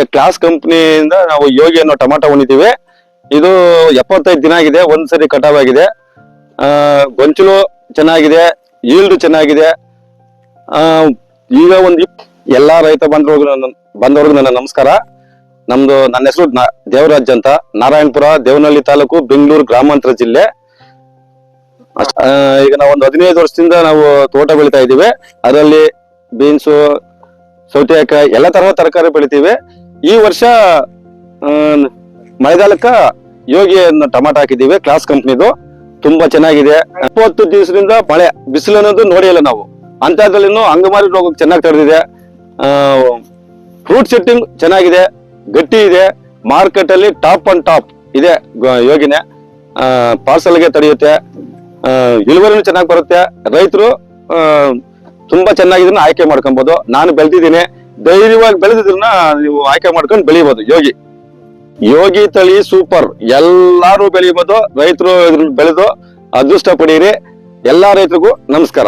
ಆಮೇಲೆ ಕ್ಲಾಸ್ ಕಂಪ್ನಿಯಿಂದ ನಾವು ಯೋಗಿ ಅನ್ನೋ ಟೊಮಾಟೊ ಹೊಂದಿದ್ದೀವಿ. ಇದು 75 ದಿನ ಆಗಿದೆ, ಒಂದ್ಸರಿ ಕಟಾವ್ ಆಗಿದೆ. ಗೊಂಚಲು ಚೆನ್ನಾಗಿದೆ, ಈಲ್ಡ್ ಚೆನ್ನಾಗಿದೆ. ಈಗ ಎಲ್ಲಾ ರೈತ ಬಂದವ್ರಿಗೆ ನನ್ನ ನಮಸ್ಕಾರ. ನನ್ನ ಹೆಸರು ದೇವರಾಜ್ ಅಂತ, ನಾರಾಯಣಪುರ, ದೇವನಹಳ್ಳಿ ತಾಲೂಕು, ಬೆಂಗಳೂರು ಗ್ರಾಮಾಂತರ ಜಿಲ್ಲೆ. ಈಗ ನಾವು 15 ವರ್ಷದಿಂದ ನಾವು ತೋಟ ಬೆಳಿತಾ ಇದ್ದೀವಿ. ಅದರಲ್ಲಿ ಬೀನ್ಸು, ಸೌತೆಕಾಯಿ ಎಲ್ಲ ತರಹದ ತರಕಾರಿ ಬೆಳಿತೀವಿ. ಈ ವರ್ಷ ಮಳೆಗಾಲಕ್ಕ ಯೋಗಿ ಟೊಮಾಟೊ ಹಾಕಿದ್ದೀವಿ, ಕ್ಲಾಸ್ ಕಂಪ್ನಿದು. ತುಂಬಾ ಚೆನ್ನಾಗಿದೆ. 20 ದಿವಸದಿಂದ ಮಳೆ ಬಿಸಿಲು ಅನ್ನೋದು ನೋಡಿಲ್ಲ ನಾವು. ಅಂತದ್ರಲ್ಲಿನೂ ಅಂಗಮಾರಿ ರೋಗ ಚೆನ್ನಾಗಿ ತಡೆದಿದೆ. ಫ್ರೂಟ್ ಸೆಟ್ಟಿಂಗ್ ಚೆನ್ನಾಗಿದೆ, ಗಟ್ಟಿ ಇದೆ. ಮಾರ್ಕೆಟ್ ಅಲ್ಲಿ ಟಾಪ್ ಅಂಡ್ ಟಾಪ್ ಇದೆ ಯೋಗಿನೇ. ಪಾರ್ಸಲ್ಗೆ ತಡೆಯುತ್ತೆ, ಇಳುವರಿನೂ ಚೆನ್ನಾಗಿ ಬರುತ್ತೆ. ರೈತರು ತುಂಬಾ ಚೆನ್ನಾಗಿದ್ದನ್ನ ಆಯ್ಕೆ ಮಾಡ್ಕೊಬಹುದು. ನಾನು ಬೆಳೆದಿದ್ದೀನಿ, ಧೈರ್ಯವಾಗಿ ಬೆಳೆದಿದ್ರನ್ನ ನೀವು ಆಯ್ಕೆ ಮಾಡ್ಕೊಂಡು ಬೆಳಿಬಹುದು. ಯೋಗಿ ತಳಿ ಸೂಪರ್, ಎಲ್ಲಾರು ಬೆಳಿಬಹುದು. ರೈತರು ಬೆಳೆದು ಅದೃಷ್ಟ ಪಡೀರಿ. ಎಲ್ಲಾ ರೈತರಿಗೂ ನಮಸ್ಕಾರ.